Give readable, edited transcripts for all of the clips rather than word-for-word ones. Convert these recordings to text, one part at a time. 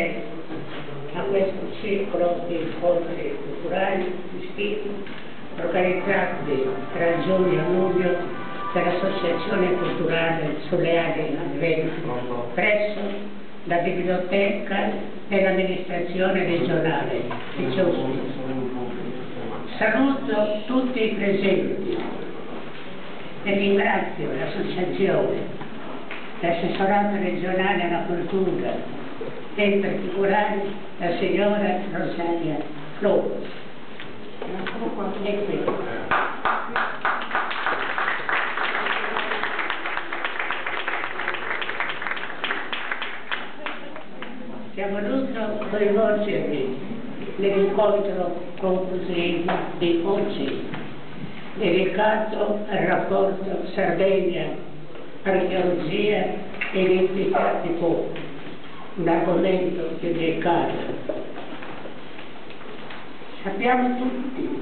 partecipare a questo circolo di incontri culturali estivi organizzati tra giugno e luglio dall'Associazione Culturale sulle Ali Advento presso la Biblioteca dell'Amministrazione Regionale di Chiusi. Saluto tutti i presenti e ringrazio l'Associazione, l'Assessorato regionale alla cultura e in particolare la signora Rosalia Flores. E qui. Abbiamo voluto coinvolgervi nell'incontro conclusivo di oggi, dedicato al rapporto Sardegna, archeologia e identità di popolo, un argomento che mi è caro. Sappiamo tutti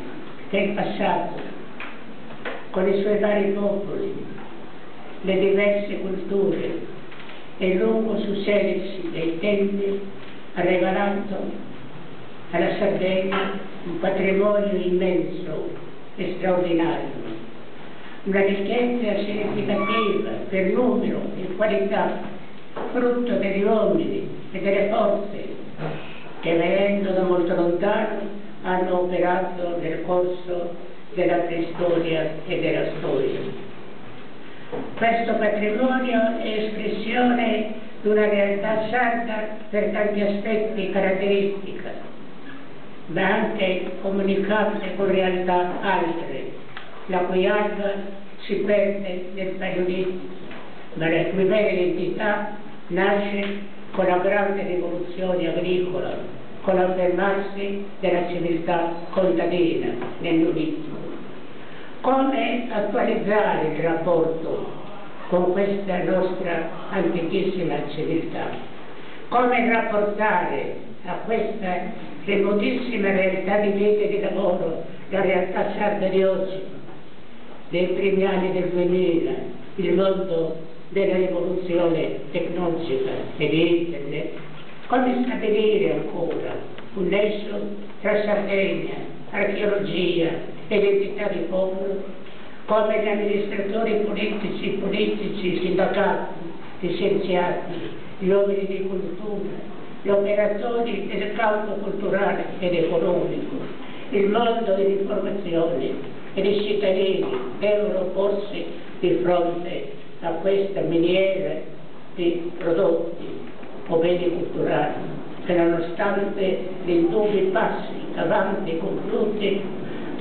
che il passato, con i suoi vari popoli, le diverse culture e il lungo susseguirsi dei tempi, ha regalato alla Sardegna un patrimonio immenso e straordinario, una ricchezza significativa per numero e qualità, frutto degli uomini e delle forze che, venendo da molto lontano, hanno operato nel corso della preistoria e della storia. Questo patrimonio è espressione di una realtà sarda per tanti aspetti caratteristica, ma anche comunicabile con realtà altre, la cui alba si perde nel paionismo, ma la cui vera identità nasce con la grande rivoluzione agricola, con l'affermarsi della civiltà contadina nel Neolitico. Come attualizzare il rapporto con questa nostra antichissima civiltà? Come rapportare a questa remotissima realtà di vita e di lavoro la realtà sarda di oggi, dei primi anni del 2000, il mondo della rivoluzione tecnologica e di internet? Come stabilire ancora un nesso tra Sardegna, archeologia, identità di popolo, come gli amministratori politici, sindacati, gli scienziati, gli uomini di cultura, gli operatori del campo culturale ed economico, il mondo dell'informazione e i cittadini devono porsi di fronte a questa miniera di prodotti o beni culturali che, nonostante gli indubbi passi avanti compiuti,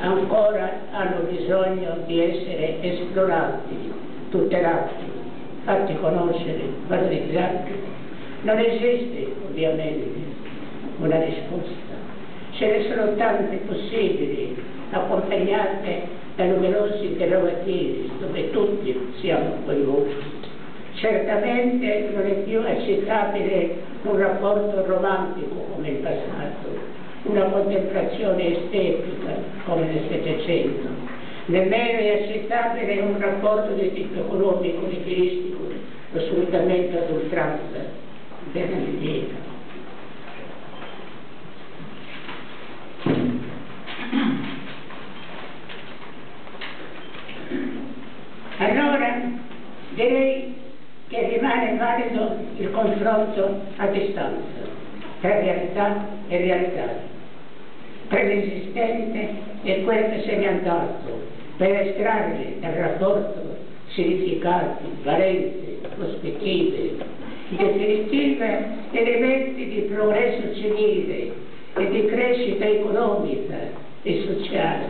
ancora hanno bisogno di essere esplorati, tutelati, fatti conoscere, valorizzati. Non esiste ovviamente una risposta, ce ne sono tante possibili, accompagnate da numerosi interrogativi dove tutti siamo coinvolti. Certamente non è più accettabile un rapporto romantico come in passato, una contemplazione estetica come nel Settecento. Nemmeno è accettabile un rapporto di tipo economico, liquidistico, lo sfruttamento ad oltranza della miniera. Allora direi che rimane valido il confronto a distanza tra realtà e realtà, tra l'esistente e quel che se ne è andato, per estrarre dal rapporto significati, valenze, prospettive, in definitiva elementi di progresso civile e di crescita economica e sociale,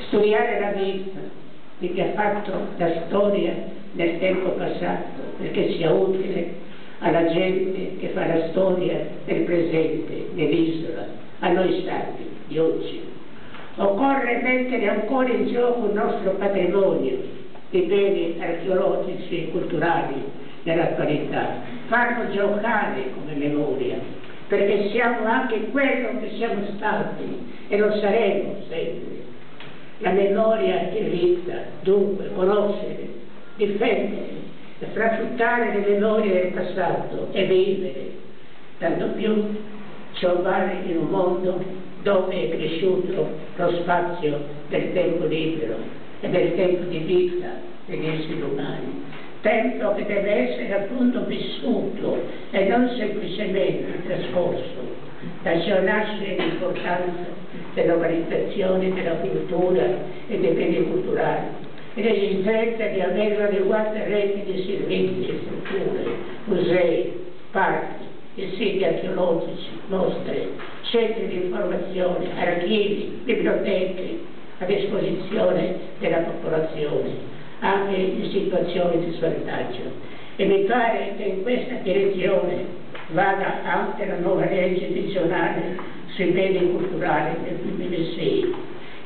studiare la vita di chi ha fatto la storia nel tempo passato perché sia utile alla gente che fa la storia del presente, dell'isola, a noi sardi di oggi. Occorre mettere ancora in gioco il nostro patrimonio di beni archeologici e culturali nell'attualità, farlo giocare come memoria, perché siamo anche quello che siamo stati e lo saremo sempre. La memoria è vita, dunque conoscere, difendere, frafruttare le memorie del passato e vivere, tanto più Ciò vale in un mondo dove è cresciuto lo spazio del tempo libero e del tempo di vita degli esseri umani. Tempo che deve essere appunto vissuto e non semplicemente trascorso. Da ciò nasce l'importanza dell'organizzazione della cultura e dei beni culturali e l'esigenza di avere un'adeguata rete di servizi e strutture, musei, parchi e siti archeologici, mostre, centri di informazione, archivi, biblioteche a disposizione della popolazione, anche in situazioni di svantaggio. E mi pare che in questa direzione vada anche la nuova legge regionale sui beni culturali del 2006,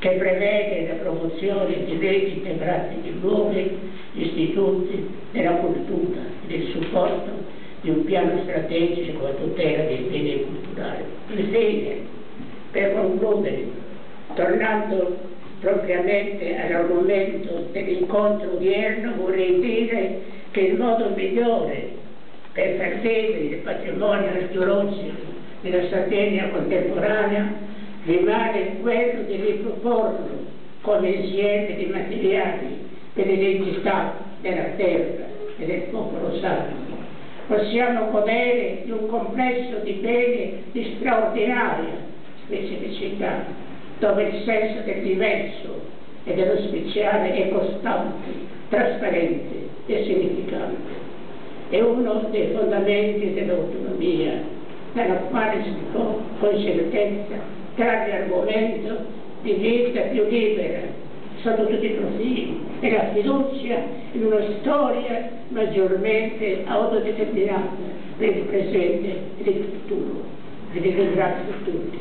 che prevede la promozione di reti integrate di luoghi, istituti della cultura e del supporto di un piano strategico a tutela dei beni culturali. Infine, per concludere, tornando propriamente all'argomento dell'incontro odierno, vorrei dire che il modo migliore per far vivere il patrimonio archeologico della Sardegna contemporanea rimane quello di riproporlo come insieme di materiali per l'identità della terra e del popolo sardo. Possiamo godere di un complesso di beni di straordinaria specificità, dove il senso del diverso e dello speciale è costante, trasparente e significante. È uno dei fondamenti dell'autonomia, dalla quale si può con certezza trarre argomento di vita più libera sotto tutti i profili e la fiducia in una storia maggiormente autodeterminata per il presente e il futuro. Vi ringrazio tutti.